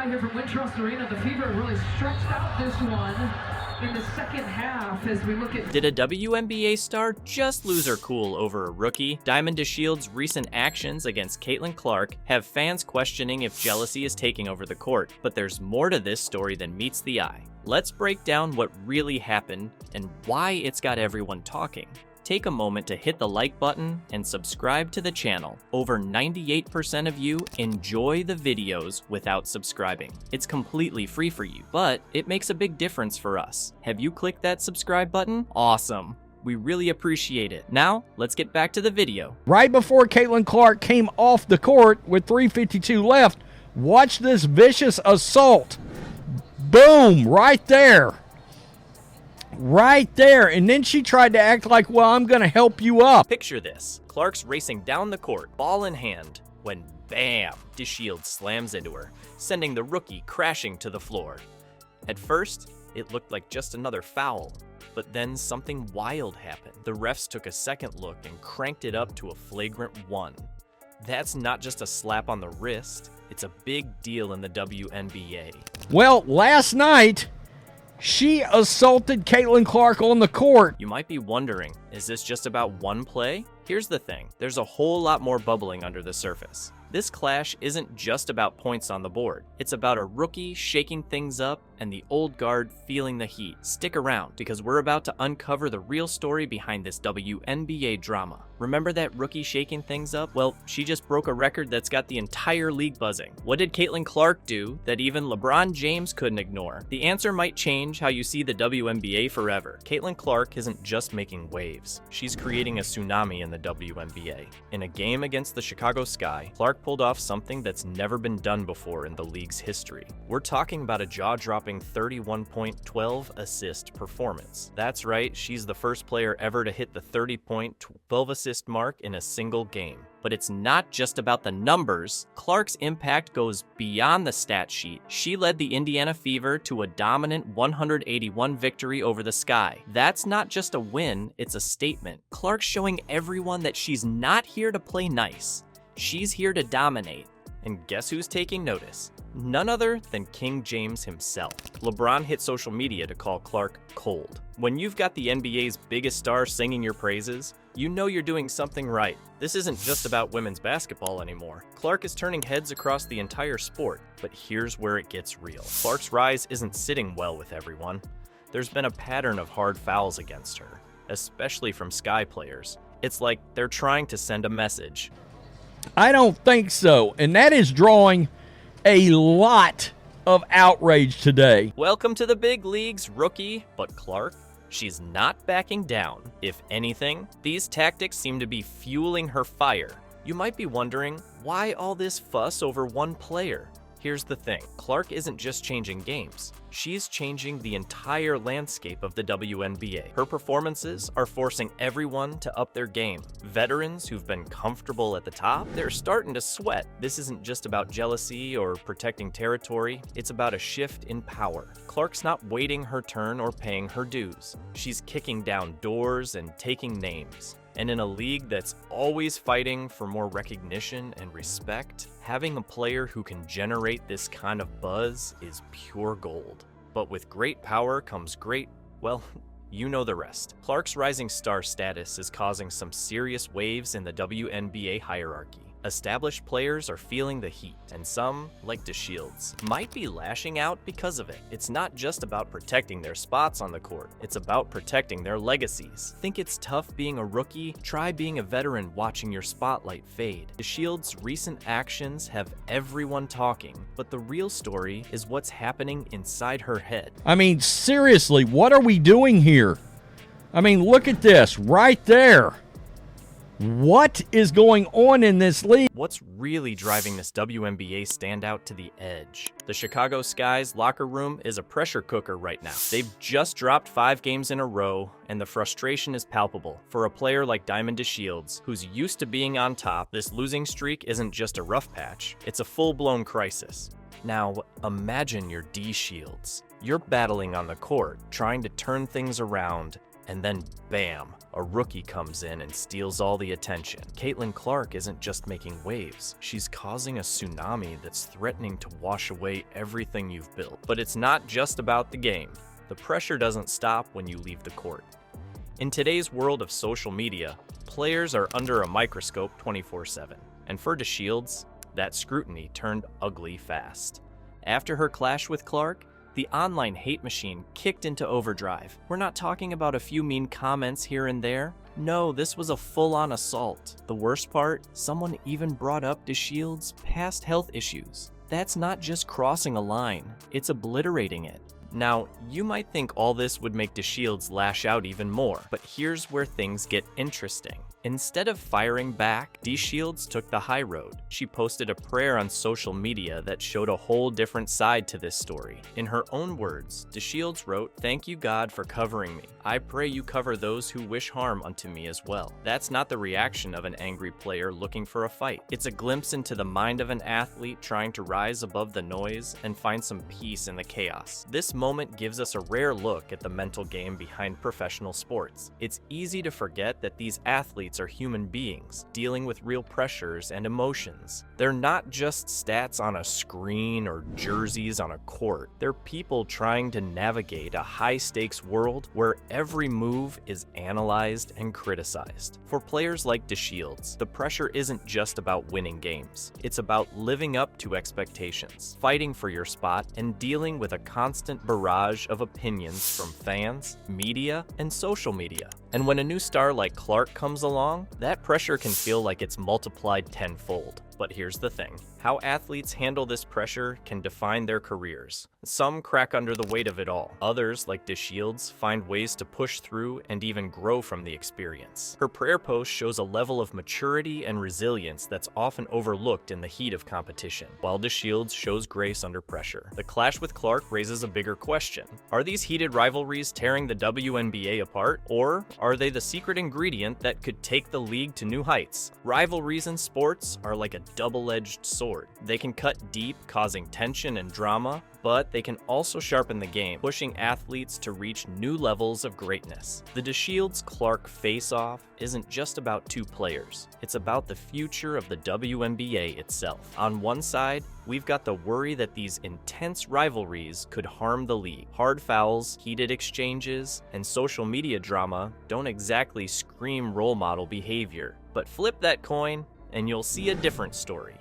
live here from Wintrust Arena. The Fever really stretched out this one in the second half as we look at... Did a WNBA star just lose her cool over a rookie? Diamond DeShields' recent actions against Caitlin Clark have fans questioning if jealousy is taking over the court, but there's more to this story than meets the eye. Let's break down what really happened and why it's got everyone talking. Take a moment to hit the like button and subscribe to the channel. Over 98% of you enjoy the videos without subscribing. It's completely free for you, but it makes a big difference for us. Have you clicked that subscribe button? Awesome. We really appreciate it. Now, let's get back to the video. Right before Caitlin Clark came off the court with 3:52 left, watch this vicious assault. Boom, right there. Right there, and then she tried to act like, well, I'm gonna help you up. Picture this. Clark's racing down the court, ball in hand, when bam, DeShields slams into her, sending the rookie crashing to the floor. At first, it looked like just another foul, but then something wild happened. The refs took a second look and cranked it up to a flagrant 1. That's not just a slap on the wrist, it's a big deal in the WNBA. Well, last night, she assaulted Caitlin Clark on the court. You might be wondering, is this just about one play? Here's the thing, there's a whole lot more bubbling under the surface. This clash isn't just about points on the board. It's about a rookie shaking things up and the old guard feeling the heat. Stick around, because we're about to uncover the real story behind this WNBA drama. Remember that rookie shaking things up? Well, she just broke a record that's got the entire league buzzing. What did Caitlin Clark do that even LeBron James couldn't ignore? The answer might change how you see the WNBA forever. Caitlin Clark isn't just making waves. She's creating a tsunami in the WNBA. In a game against the Chicago Sky, Clark pulled off something that's never been done before in the league's history. We're talking about a jaw-dropping 31-point, 12-assist performance. That's right, she's the first player ever to hit the 30-point, 12-assist mark in a single game. But it's not just about the numbers. Clark's impact goes beyond the stat sheet. She led the Indiana Fever to a dominant 181 victory over the Sky. That's not just a win, it's a statement. Clark's showing everyone that she's not here to play nice. She's here to dominate. And guess who's taking notice? None other than King James himself. LeBron hit social media to call Clark cold. When you've got the NBA's biggest star singing your praises, you know you're doing something right. This isn't just about women's basketball anymore. Clark is turning heads across the entire sport, but here's where it gets real. Clark's rise isn't sitting well with everyone. There's been a pattern of hard fouls against her, especially from Sky players. It's like they're trying to send a message. I don't think so, and that is drawing a lot of outrage today. Welcome to the big leagues, rookie. But Clark, she's not backing down. If anything, these tactics seem to be fueling her fire. You might be wondering, why all this fuss over one player? Here's the thing, Clark isn't just changing games. She's changing the entire landscape of the WNBA. Her performances are forcing everyone to up their game. Veterans who've been comfortable at the top, they're starting to sweat. This isn't just about jealousy or protecting territory, it's about a shift in power. Clark's not waiting her turn or paying her dues. She's kicking down doors and taking names. And in a league that's always fighting for more recognition and respect, having a player who can generate this kind of buzz is pure gold. But with great power comes great, well, you know the rest. Clark's rising star status is causing some serious waves in the WNBA hierarchy. Established players are feeling the heat, and some, like DeShields, might be lashing out because of it. It's not just about protecting their spots on the court, it's about protecting their legacies. Think it's tough being a rookie? Try being a veteran watching your spotlight fade. DeShields' recent actions have everyone talking, but the real story is what's happening inside her head. I mean, seriously, what are we doing here? I mean, look at this right there. What is going on in this league? What's really driving this WNBA standout to the edge? The Chicago Sky's locker room is a pressure cooker right now. They've just dropped 5 games in a row, and the frustration is palpable. For a player like Diamond DeShields, who's used to being on top, this losing streak isn't just a rough patch, it's a full-blown crisis. Now, imagine you're DeShields. You're battling on the court, trying to turn things around, And then bam, a rookie comes in and steals all the attention. Caitlin Clark isn't just making waves, she's causing a tsunami that's threatening to wash away everything you've built. But it's not just about the game. The pressure doesn't stop when you leave the court. In today's world of social media, players are under a microscope 24/7. And for DeShields, that scrutiny turned ugly fast. After her clash with Clark, the online hate machine kicked into overdrive. We're not talking about a few mean comments here and there. No, this was a full-on assault. The worst part, someone even brought up DeShields' past health issues. That's not just crossing a line, it's obliterating it. Now, you might think all this would make DeShields lash out even more, but here's where things get interesting. Instead of firing back, DeShields took the high road. She posted a prayer on social media that showed a whole different side to this story. In her own words, DeShields wrote, "Thank you, God, for covering me. I pray you cover those who wish harm unto me as well." That's not the reaction of an angry player looking for a fight. It's a glimpse into the mind of an athlete trying to rise above the noise and find some peace in the chaos. This moment gives us a rare look at the mental game behind professional sports. It's easy to forget that these athletes are human beings dealing with real pressures and emotions. They're not just stats on a screen or jerseys on a court. They're people trying to navigate a high-stakes world where every move is analyzed and criticized. For players like DeShields, the pressure isn't just about winning games. It's about living up to expectations, fighting for your spot, and dealing with a constant barrage of opinions from fans, media, and social media. And when a new star like Clark comes along, that pressure can feel like it's multiplied tenfold. But here's the thing. How athletes handle this pressure can define their careers. Some crack under the weight of it all. Others, like DeShields, find ways to push through and even grow from the experience. Her prayer post shows a level of maturity and resilience that's often overlooked in the heat of competition, while DeShields shows grace under pressure. The clash with Clark raises a bigger question. Are these heated rivalries tearing the WNBA apart, or are they the secret ingredient that could take the league to new heights? Rivalries in sports are like a double-edged sword. They can cut deep, causing tension and drama, but they can also sharpen the game, pushing athletes to reach new levels of greatness. The DeShields-Clark face-off isn't just about two players. It's about the future of the WNBA itself. On one side, we've got the worry that these intense rivalries could harm the league. Hard fouls, heated exchanges, and social media drama don't exactly scream role model behavior. But flip that coin, and you'll see a different story.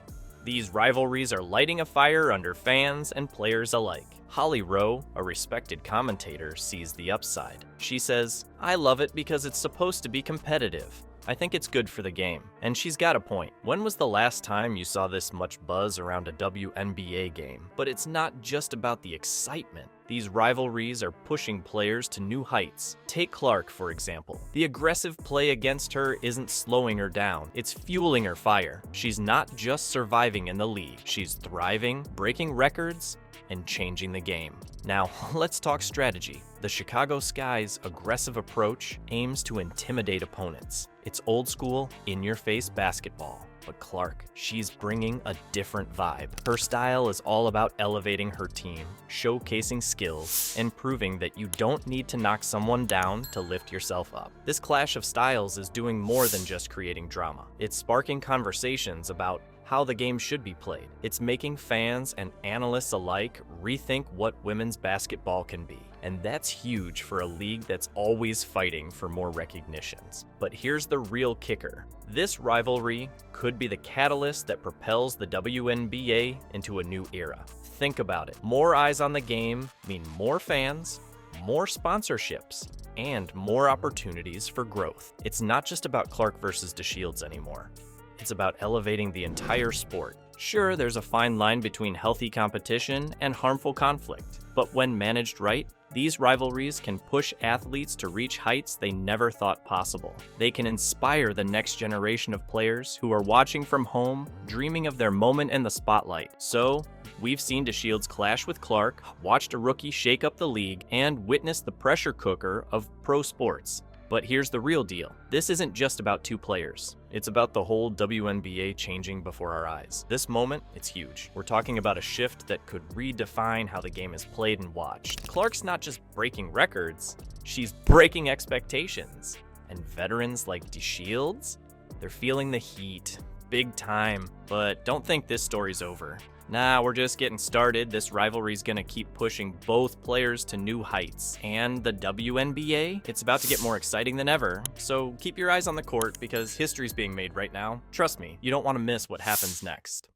These rivalries are lighting a fire under fans and players alike. Holly Rowe, a respected commentator, sees the upside. She says, "I love it because it's supposed to be competitive. I think it's good for the game." And she's got a point. When was the last time you saw this much buzz around a WNBA game? But it's not just about the excitement. These rivalries are pushing players to new heights. Take Clark, for example. The aggressive play against her isn't slowing her down, it's fueling her fire. She's not just surviving in the league, she's thriving, breaking records, and changing the game. Now, let's talk strategy. The Chicago Sky's aggressive approach aims to intimidate opponents. It's old school, in-your-face basketball. But Clark, she's bringing a different vibe. Her style is all about elevating her team, showcasing skills, and proving that you don't need to knock someone down to lift yourself up. This clash of styles is doing more than just creating drama. It's sparking conversations about how the game should be played. It's making fans and analysts alike rethink what women's basketball can be. And that's huge for a league that's always fighting for more recognitions. But here's the real kicker. This rivalry could be the catalyst that propels the WNBA into a new era. Think about it. More eyes on the game mean more fans, more sponsorships, and more opportunities for growth. It's not just about Clark versus DeShields anymore. It's about elevating the entire sport. Sure, there's a fine line between healthy competition and harmful conflict, but when managed right, these rivalries can push athletes to reach heights they never thought possible. They can inspire the next generation of players who are watching from home, dreaming of their moment in the spotlight. So, we've seen DeShields clash with Clark, watched a rookie shake up the league, and witnessed the pressure cooker of pro sports. But here's the real deal. This isn't just about two players. It's about the whole WNBA changing before our eyes. This moment, it's huge. We're talking about a shift that could redefine how the game is played and watched. Clark's not just breaking records, She's breaking expectations. And veterans like DeShields, they're feeling the heat. Big time. But don't think this story's over. Nah, we're just getting started. This rivalry's gonna keep pushing both players to new heights. And the WNBA, it's about to get more exciting than ever. So keep your eyes on the court because history's being made right now. Trust me, you don't want to miss what happens next.